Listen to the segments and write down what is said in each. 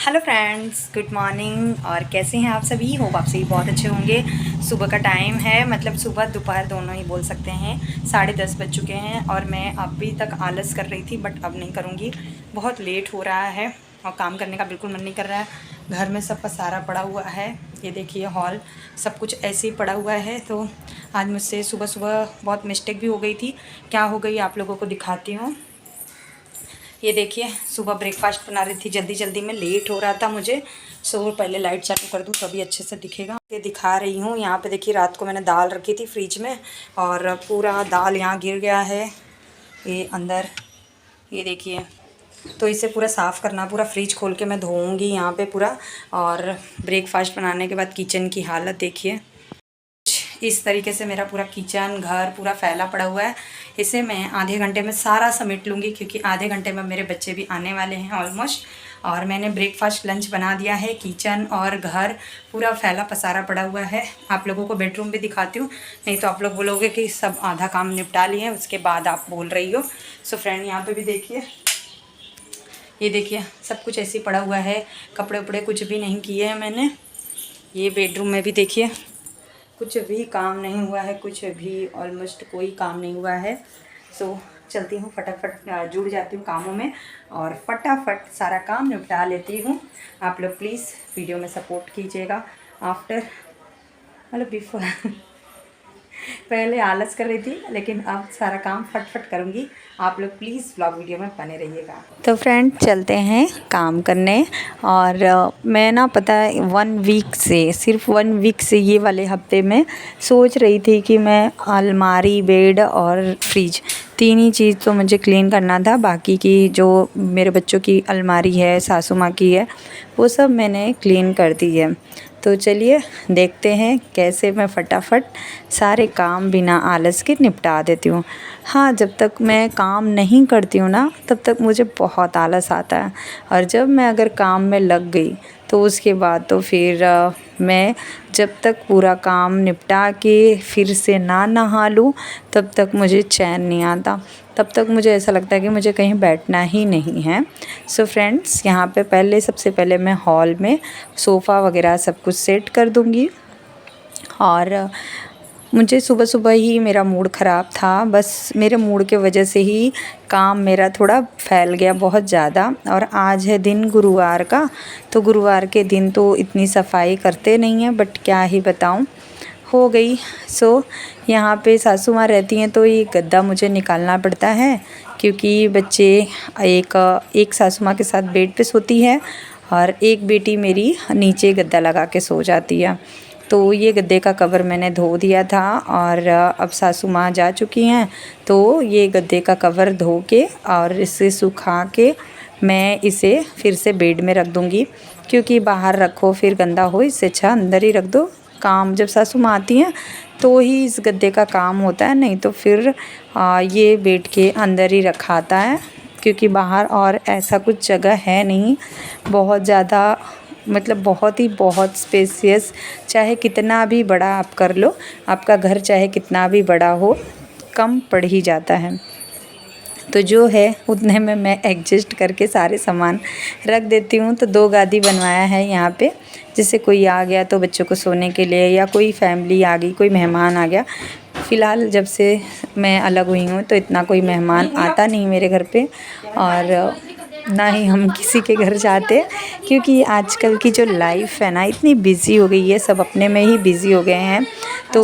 Hello friends, good morning. और कैसे हैं आप सभी? होप आप सभी बहुत अच्छे होंगे। सुबह का टाइम है, मतलब सुबह दोपहर दोनों ही बोल सकते हैं। 10:30 बज चुके हैं और मैं अभी तक आलस कर रही थी, बट अब नहीं करूँगी। बहुत लेट हो रहा है और काम करने का बिल्कुल मन नहीं कर रहा है। घर में सब पसारा पड़ा हुआ है, ये देखिए हॉल सब कुछ ऐसे ही पड़ा हुआ है। तो आज मुझसे सुबह सुबह बहुत मिस्टेक भी हो गई थी। क्या हो गई आप लोगों को दिखाती हूँ। ये देखिए सुबह ब्रेकफास्ट बना रही थी, जल्दी जल्दी में, लेट हो रहा था मुझे। सो पहले लाइट चालू कर दूँ तभी अच्छे से दिखेगा। ये दिखा रही हूँ, यहाँ पे देखिए रात को मैंने दाल रखी थी फ्रिज में और पूरा दाल यहाँ गिर गया है ये अंदर। ये देखिए, तो इसे पूरा साफ़ करना, पूरा फ्रिज खोल के मैं धोऊँगी यहाँ पे पूरा। और ब्रेकफास्ट बनाने के बाद किचन की हालत देखिए, इस तरीके से मेरा पूरा किचन घर पूरा फैला पड़ा हुआ है। इसे मैं आधे घंटे में सारा समेट लूँगी, क्योंकि आधे घंटे में मेरे बच्चे भी आने वाले हैं ऑलमोस्ट। और मैंने ब्रेकफास्ट लंच बना दिया है। किचन और घर पूरा फैला पसारा पड़ा हुआ है। आप लोगों को बेडरूम भी दिखाती हूँ, नहीं तो आप लोग बोलोगे कि सब आधा काम निपटा लिए हैं उसके बाद आप बोल रही हो। सो फ्रेंड, यहाँ पे भी देखिए, ये देखिए सब कुछ ऐसे ही पड़ा हुआ है। कपड़े उपड़े कुछ भी नहीं किए हैं मैंने। ये बेडरूम में भी देखिए कुछ भी काम नहीं हुआ है, कुछ भी ऑलमोस्ट कोई काम नहीं हुआ है। सो चलती हूँ, फटाफट जुड़ जाती हूँ कामों में और फटाफट सारा काम निपटा लेती हूँ। आप लोग प्लीज़ वीडियो में सपोर्ट कीजिएगा। आफ्टर मतलब बिफोर पहले आलस कर रही थी, लेकिन अब सारा काम फटफट करूँगी। आप लोग प्लीज़ व्लॉग वीडियो में बने रहिएगा। तो फ्रेंड चलते हैं काम करने। और मैं ना पता है 1 वीक से, सिर्फ 1 वीक से ये वाले हफ्ते में सोच रही थी कि मैं अलमारी, बेड और फ्रिज, 3 ही चीज़ तो मुझे क्लीन करना था। बाकी की जो मेरे बच्चों की अलमारी है, सासू माँ की है, वो सब मैंने क्लीन कर दी है। तो चलिए देखते हैं कैसे मैं फटाफट सारे काम बिना आलस के निपटा देती हूँ। हाँ, जब तक मैं काम नहीं करती हूँ ना, तब तक मुझे बहुत आलस आता है। और जब मैं अगर काम में लग गई तो उसके बाद तो फिर मैं जब तक पूरा काम निपटा के फिर से ना नहा लूँ तब तक मुझे चैन नहीं आता। तब तक मुझे ऐसा लगता है कि मुझे कहीं बैठना ही नहीं है। सो फ्रेंड्स, यहाँ पे सबसे पहले मैं हॉल में सोफ़ा वगैरह सब कुछ सेट कर दूँगी। और मुझे सुबह सुबह ही मेरा मूड ख़राब था, बस मेरे मूड के वजह से ही काम मेरा थोड़ा फैल गया बहुत ज़्यादा। और आज है दिन गुरुवार का, तो गुरुवार के दिन तो इतनी सफाई करते नहीं हैं, बट क्या ही बताऊँ, हो गई। सो यहाँ पे सासू माँ रहती हैं तो ये गद्दा मुझे निकालना पड़ता है, क्योंकि बच्चे एक सासू माँ के साथ बेड पे सोती है और एक बेटी मेरी नीचे गद्दा लगा के सो जाती है। तो ये गद्दे का कवर मैंने धो दिया था और अब सासू माँ जा चुकी हैं, तो ये गद्दे का कवर धो के और इसे सुखा के मैं इसे फिर से बेड में रख दूँगी। क्योंकि बाहर रखो फिर गंदा हो, इससे अच्छा अंदर ही रख दो। काम जब सासू माँ आती हैं तो ही इस गद्दे का काम होता है, नहीं तो फिर ये बेड के अंदर ही रखा आता है। क्योंकि बाहर और ऐसा कुछ जगह है नहीं, बहुत ज़्यादा, मतलब बहुत स्पेसियस, चाहे कितना भी बड़ा आप कर लो, आपका घर चाहे कितना भी बड़ा हो, कम पड़ ही जाता है। तो जो है उतने में मैं एडजस्ट करके सारे सामान रख देती हूँ। तो 2 गादी बनवाया है यहाँ पे, जिससे कोई आ गया तो बच्चों को सोने के लिए, या कोई फैमिली आ गई, कोई मेहमान आ गया। फ़िलहाल जब से मैं अलग हुई हूँ तो इतना कोई मेहमान आता नहीं मेरे घर पे, और ना ही हम किसी के घर जाते, क्योंकि आजकल की जो लाइफ है ना इतनी बिज़ी हो गई है, सब अपने में ही बिज़ी हो गए हैं। तो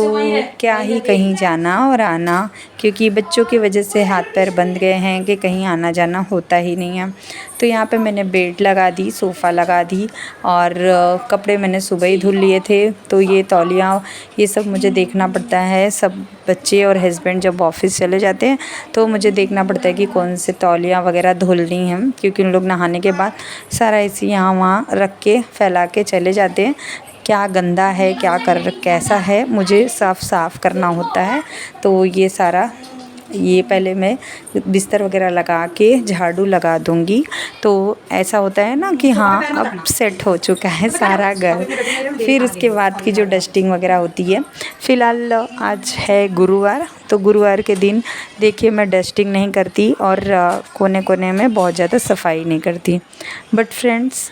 क्या ही कहीं जाना और आना, क्योंकि बच्चों की वजह से हाथ पैर बंद गए हैं कि कहीं आना जाना होता ही नहीं है। तो यहाँ पे मैंने बेड लगा दी, सोफ़ा लगा दी, और कपड़े मैंने सुबह ही धुल लिए थे। तो ये तौलिया, ये सब मुझे देखना पड़ता है। सब बच्चे और हस्बैंड जब ऑफिस चले जाते हैं तो मुझे देखना पड़ता है कि कौन से तौलिया वगैरह धुलनी हैं, क्योंकि उन लोग नहाने के बाद सारा ऐसे यहाँ वहाँ रख के फैला के चले जाते हैं। क्या गंदा है, कैसा है, मुझे साफ़ करना होता है। तो ये सारा, ये पहले मैं बिस्तर वगैरह लगा के झाड़ू लगा दूंगी। तो ऐसा होता है ना कि हाँ अब सेट हो चुका है सारा घर। फिर उसके बाद की जो डस्टिंग वगैरह होती है, फ़िलहाल आज है गुरुवार, तो गुरुवार के दिन देखिए मैं डस्टिंग नहीं करती और कोने कोने में बहुत ज़्यादा सफाई नहीं करती। बट फ्रेंड्स,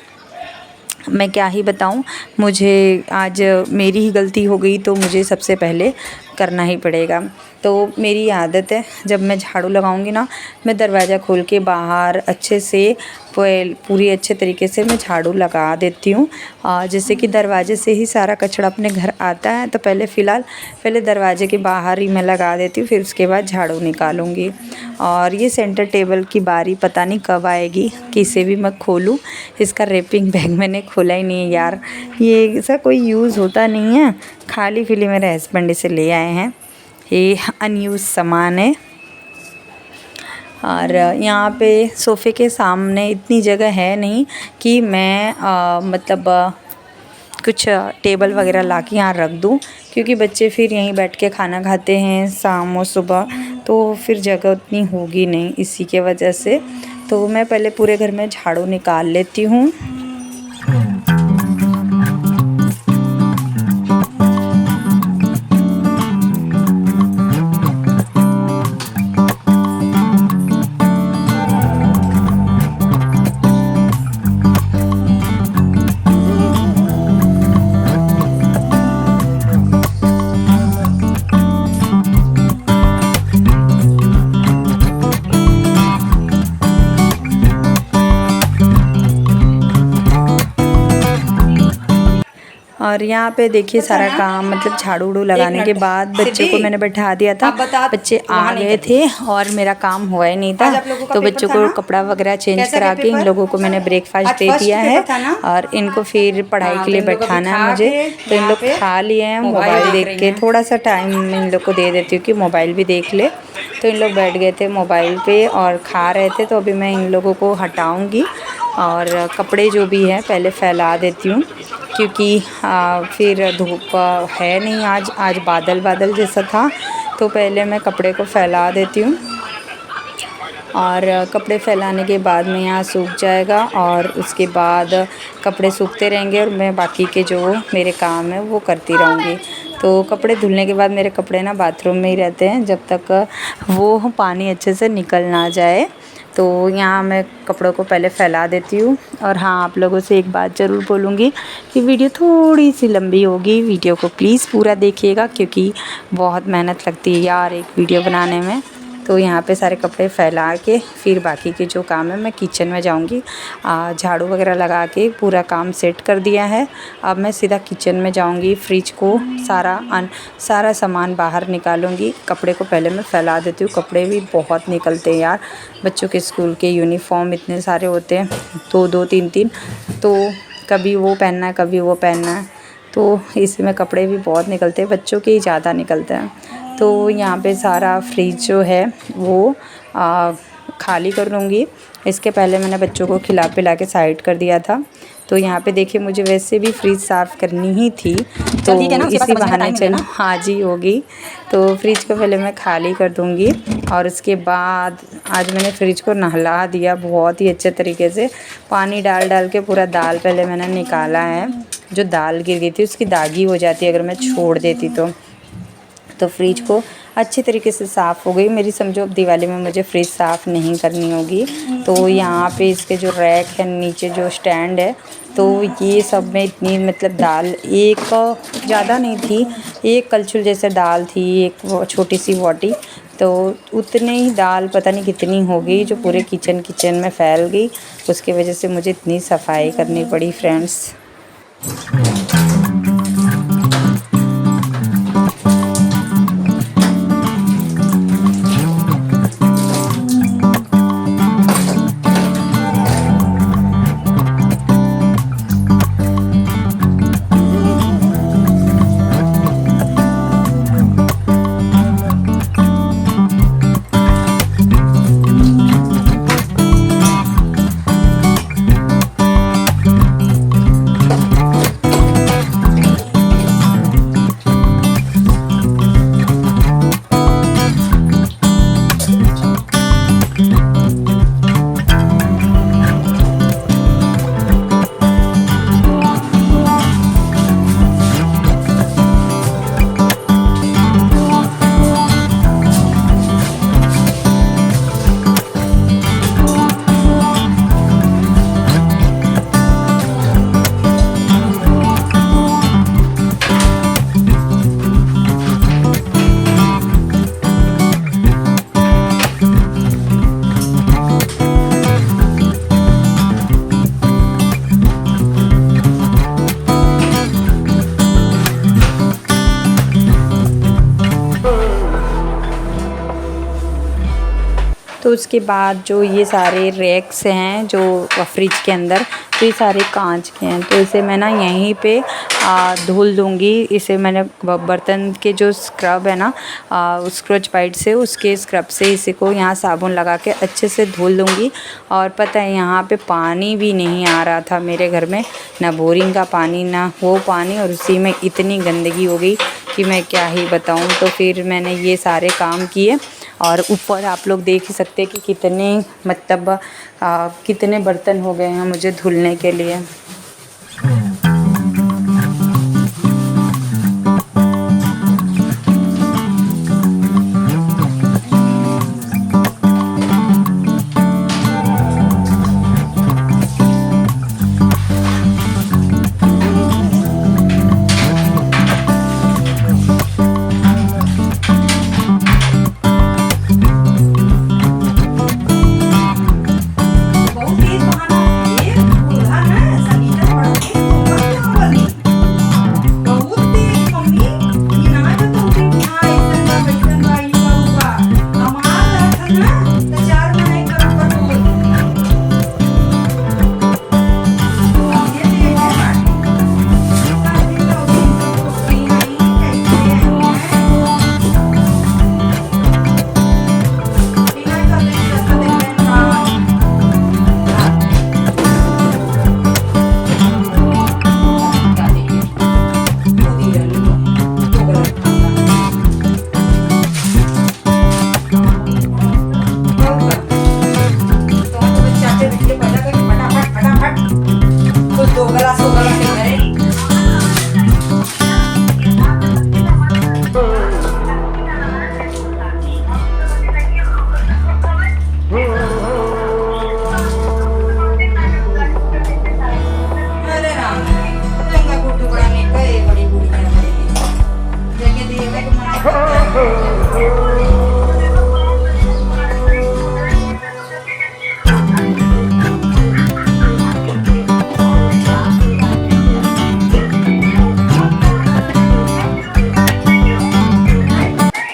मैं क्या ही बताऊं, मुझे आज मेरी ही गलती हो गई तो मुझे सबसे पहले करना ही पड़ेगा। तो मेरी आदत है, जब मैं झाड़ू लगाऊंगी ना, मैं दरवाज़ा खोल के बाहर अच्छे से पूरी अच्छे तरीके से मैं झाड़ू लगा देती हूँ। जैसे कि दरवाजे से ही सारा कचरा अपने घर आता है, तो पहले दरवाजे के बाहर ही मैं लगा देती हूँ, फिर उसके बाद झाड़ू निकालूंगी। और ये सेंटर टेबल की बारी पता नहीं कब आएगी कि इसे भी मैं खोलूँ। इसका रैपिंग बैग मैंने खोला ही नहीं है यार, ये ऐसा कोई यूज़ होता नहीं है, खाली फिली मेरे हस्बैंड इसे ले आए हैं, ये अनयूज़ सामान है। और यहाँ पे सोफ़े के सामने इतनी जगह है नहीं कि मैं कुछ टेबल वगैरह ला के यहाँ रख दूँ, क्योंकि बच्चे फिर यहीं बैठ के खाना खाते हैं शाम और सुबह, तो फिर जगह उतनी होगी नहीं, इसी के वजह से तो मैं पहले पूरे घर में झाड़ू निकाल लेती हूँ। और यहाँ पे देखिए सारा काम मतलब झाड़ू उड़ू लगाने के बाद बच्चों को मैंने बैठा दिया था। बच्चे आ गए थे और मेरा काम हुआ ही नहीं था, तो बच्चों को कपड़ा वगैरह चेंज करा के इन लोगों को मैंने ब्रेकफास्ट दे दिया है और इनको फिर पढ़ाई के लिए बैठाना है मुझे। तो इन लोग खा लिए हैं, मोबाइल देख के थोड़ा सा टाइम इन लोग को दे देती हूँ कि मोबाइल भी देख ले। तो इन लोग बैठ गए थे मोबाइल पे और खा रहे थे, तो अभी मैं इन लोगों को हटाऊँगी और कपड़े जो भी हैं पहले फैला देती हूँ, क्योंकि फिर धूप है नहीं, आज बादल जैसा था, तो पहले मैं कपड़े को फैला देती हूँ और कपड़े फैलाने के बाद में यहाँ सूख जाएगा और उसके बाद कपड़े सूखते रहेंगे और मैं बाकी के जो मेरे काम है वो करती रहूँगी। तो कपड़े धुलने के बाद मेरे कपड़े ना बाथरूम में ही रहते हैं जब तक वो पानी अच्छे से निकल ना जाए। तो यहाँ मैं कपड़ों को पहले फैला देती हूँ। और हाँ, आप लोगों से एक बात ज़रूर बोलूँगी कि वीडियो थोड़ी सी लंबी होगी, वीडियो को प्लीज़ पूरा देखिएगा क्योंकि बहुत मेहनत लगती है यार एक वीडियो बनाने में। तो यहाँ पे सारे कपड़े फैला के फिर बाकी के जो काम है मैं किचन में जाऊँगी। झाड़ू वगैरह लगा के पूरा काम सेट कर दिया है। अब मैं सीधा किचन में जाऊँगी, फ्रिज को सारा सामान बाहर निकालूँगी। कपड़े को पहले मैं फैला देती हूँ, कपड़े भी बहुत निकलते हैं यार, बच्चों के स्कूल के यूनिफॉर्म इतने सारे होते हैं, 2-2 3-3, तो कभी वो पहनना है कभी वो पहनना है, तो इसमें कपड़े भी बहुत निकलते हैं, बच्चों के ही ज़्यादा निकलते हैं। तो यहाँ पे सारा फ्रिज जो है वो खाली कर लूँगी। इसके पहले मैंने बच्चों को खिला पिला के साइड कर दिया था। तो यहाँ पे देखिए मुझे वैसे भी फ्रिज साफ़ करनी ही थी, तो इसी बहाने चलो आज ही होगी। तो फ्रिज को पहले मैं खाली कर दूँगी और उसके बाद आज मैंने फ्रिज को नहला दिया बहुत ही अच्छे तरीके से, पानी डाल के पूरा दाल पहले मैंने निकाला है। जो दाल गिर गई थी उसकी दागी हो जाती है अगर मैं छोड़ देती तो फ्रिज को अच्छी तरीके से साफ़ हो गई मेरी। समझो अब दिवाली में मुझे फ्रिज साफ़ नहीं करनी होगी। तो यहाँ पे इसके जो रैक है, नीचे जो स्टैंड है, तो ये सब में इतनी मतलब दाल एक ज़्यादा नहीं थी, एक कलछुल जैसे दाल थी, एक छोटी सी वाटी, तो उतने ही दाल पता नहीं कितनी हो गई जो पूरे किचन में फैल गई। उसकी वजह से मुझे इतनी सफाई करनी पड़ी फ्रेंड्स। तो उसके बाद जो ये सारे रैक्स हैं जो फ्रिज के अंदर, तो ये सारे कांच के हैं, तो इसे मैं ना यहीं पे धुल दूँगी। इसे मैंने बर्तन के जो स्क्रब है ना स्क्रच बाइट से, उसके स्क्रब से इसी को यहाँ साबुन लगा के अच्छे से धुल दूँगी। और पता है यहाँ पे पानी भी नहीं आ रहा था मेरे घर में, ना बोरिंग का पानी ना वो पानी, और उसी में इतनी गंदगी हो गई कि मैं क्या ही बताऊँ। तो फिर मैंने ये सारे काम किए, और ऊपर आप लोग देख ही सकते हैं कि कितने मतलब कितने बर्तन हो गए हैं मुझे धुलने के लिए।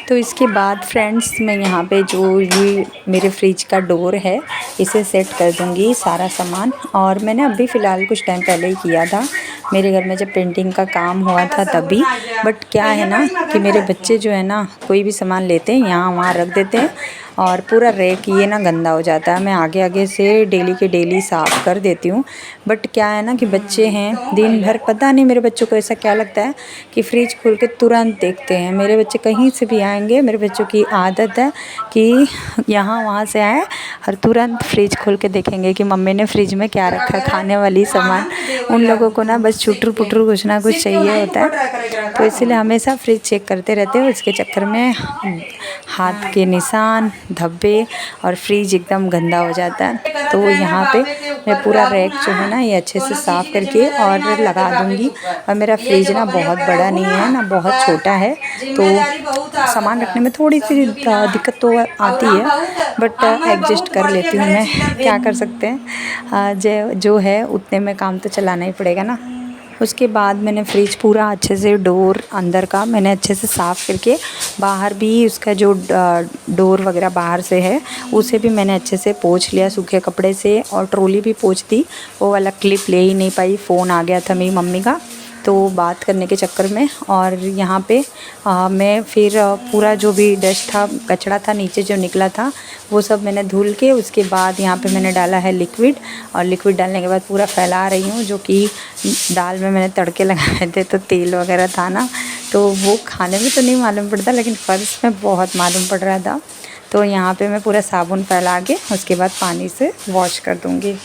तो इसके बाद फ्रेंड्स मैं यहाँ पे जो ये मेरे फ्रिज का डोर है इसे सेट कर दूँगी सारा सामान। और मैंने अभी फ़िलहाल कुछ टाइम पहले ही किया था, मेरे घर में जब पेंटिंग का काम हुआ था तभी। बट क्या है ना कि मेरे बच्चे जो है ना कोई भी सामान लेते हैं यहाँ वहाँ रख देते हैं, और पूरा रैक ये ना गंदा हो जाता है। मैं आगे आगे से डेली के डेली साफ़ कर देती हूँ। बट क्या है ना कि बच्चे हैं दिन भर, पता नहीं मेरे बच्चों को ऐसा क्या लगता है कि फ्रिज खोल के तुरंत देखते हैं। मेरे बच्चे कहीं से भी आएंगे, मेरे बच्चों की आदत है कि यहाँ वहाँ से आए और तुरंत फ्रिज खोल के देखेंगे कि मम्मी ने फ्रिज में क्या रखा, खाने वाली सामान। उन लोगों को ना बस छुटरू पुटरू कुछ ना कुछ चाहिए होता है, तो इसीलिए हमेशा फ्रिज चेक करते रहते हैं। उसके चक्कर में हाथ के निशान, धब्बे और फ्रिज एकदम गंदा हो जाता है। तो यहाँ पे मैं पूरा रैक जो है ना ये अच्छे से साफ़ करके और लगा दूँगी। और मेरा फ्रिज ना बहुत बड़ा नहीं है ना बहुत छोटा है, तो सामान रखने में थोड़ी सी दिक्कत तो आती है, बट एडजस्ट कर लेती हूँ मैं, क्या कर सकते हैं। जो है उतने में काम तो चलाना ही पड़ेगा ना। उसके बाद मैंने फ्रिज पूरा अच्छे से डोर अंदर का मैंने अच्छे से साफ़ करके, बाहर भी उसका जो डोर वगैरह बाहर से है उसे भी मैंने अच्छे से पोंछ लिया सूखे कपड़े से। और ट्रॉली भी पोंछ दी, वो वाला क्लिप ले ही नहीं पाई, फ़ोन आ गया था मेरी मम्मी का तो बात करने के चक्कर में। और यहाँ पे मैं फिर पूरा जो भी डस्ट था, कचरा था नीचे जो निकला था वो सब मैंने धुल के, उसके बाद यहाँ पे मैंने डाला है लिक्विड। और लिक्विड डालने के बाद पूरा फैला रही हूँ। जो कि दाल में मैंने तड़के लगाए थे तो तेल वगैरह था ना, तो वो खाने में तो नहीं मालूम पड़ता लेकिन फ़र्श में बहुत मालूम पड़ रहा था। तो यहाँ पे मैं पूरा साबुन फैला के उसके बाद पानी से वॉश कर दूँगी।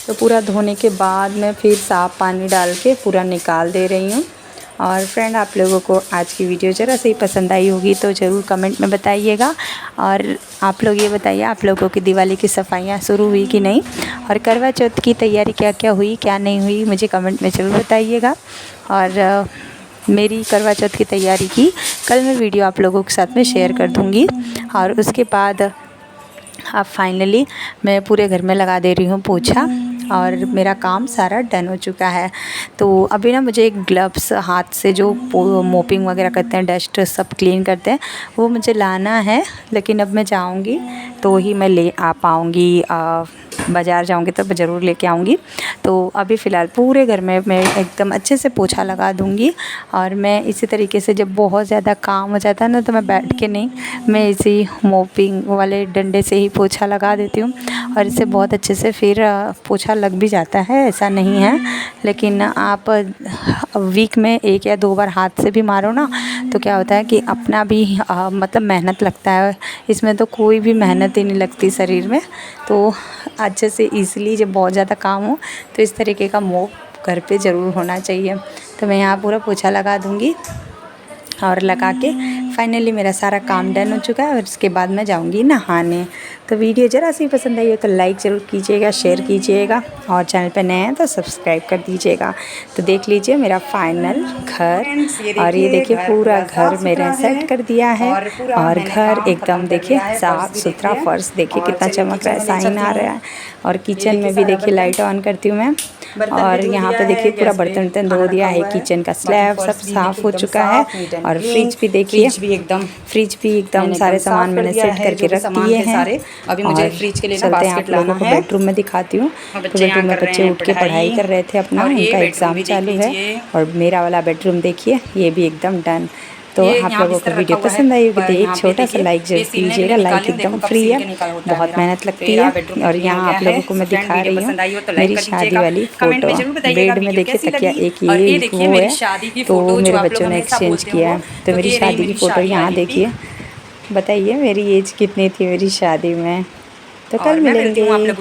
तो पूरा धोने के बाद मैं फिर साफ़ पानी डाल के पूरा निकाल दे रही हूँ। और फ्रेंड, आप लोगों को आज की वीडियो ज़रा से ही पसंद आई होगी तो ज़रूर कमेंट में बताइएगा। और आप लोग ये बताइए, आप लोगों की दिवाली की सफाइयाँ शुरू हुई कि नहीं, और करवा चौथ की तैयारी क्या क्या हुई क्या नहीं हुई, मुझे कमेंट में ज़रूर बताइएगा। और मेरी करवा चौथ की तैयारी की कल मैं वीडियो आप लोगों के साथ में शेयर कर दूँगी। और उसके बाद अब फाइनली मैं पूरे घर में लगा दे रही हूँ पोछा, और मेरा काम सारा डन हो चुका है। तो अभी ना मुझे एक ग्लव्स, हाथ से जो मोपिंग वगैरह करते हैं, डस्ट सब क्लीन करते हैं, वो मुझे लाना है। लेकिन अब मैं जाऊंगी तो ही मैं ले आ पाऊँगी, बाज़ार जाऊंगी तब ज़रूर लेके आऊँगी। तो अभी फ़िलहाल पूरे घर में मैं एकदम अच्छे से पोछा लगा दूँगी। और मैं इसी तरीके से जब बहुत ज़्यादा काम हो जाता है ना, तो मैं बैठ के नहीं, मैं इसी मोपिंग वाले डंडे से ही पोछा लगा देती हूँ। और इससे बहुत अच्छे से फिर पोछा लग भी जाता है, ऐसा नहीं है। लेकिन आप वीक में 1 या 2 बार हाथ से भी मारो ना, तो क्या होता है कि अपना भी मतलब मेहनत लगता है। इसमें तो कोई भी मेहनत ही नहीं लगती शरीर में। तो अच्छे से ईज़िली जब बहुत ज़्यादा काम हो तो इस तरीके का मोप घर पे ज़रूर होना चाहिए। तो मैं यहाँ पूरा पोछा लगा दूँगी, और लगा के फाइनली मेरा सारा काम डन हो चुका है। और इसके बाद मैं जाऊंगी नहाने। तो वीडियो ज़रा सी पसंद आई हो तो लाइक ज़रूर कीजिएगा, शेयर कीजिएगा, और चैनल पे नए हैं तो सब्सक्राइब कर दीजिएगा। तो देख लीजिए मेरा फाइनल घर, और ये देखिए पूरा घर मैंने सेट कर दिया है। और घर एकदम देखिए साफ़ सुथरा, फर्श देखिए कितना चमक रहा है, साइन आ रहा है। और किचन में भी देखिए लाइट ऑन करती हूँ मैं। और यहाँ पे देखिए पूरा बर्तन वर्तन धो दिया है, किचन का स्लैब सब साफ़ हो चुका है। और फ्रिज भी देखिए, फ्रिज भी एकदम सारे सामान मैंने सेट करके रख दिए हैं। अभी मुझे फ्रिज के लिए चलते हैं आप लोगों को बेडरूम में दिखाती हूँ। तो बेडरूम में बच्चे उठ के पढ़ाई कर रहे थे अपना, उनका एग्ज़ाम चालू है। और मेरा वाला बेडरूम देखिए, ये भी एकदम डन। तो आप लोगों को वीडियो पसंद आई होगी तो एक छोटा सा लाइक जरूर कीजिएगा। लाइक एकदम फ्री है, बहुत मेहनत लगती है। और यहाँ आप लोगों को मैं दिखा रही हूँ मेरी शादी वाली फ़ोटो। बेड में देखिए तकिया एक ये एक वो है, तो मेरे बच्चों ने एक्सचेंज किया है। तो मेरी शादी की फ़ोटो यहाँ देखिए। बताइए मेरी एज कितनी थी मेरी शादी में। तो कल मिलेंगे।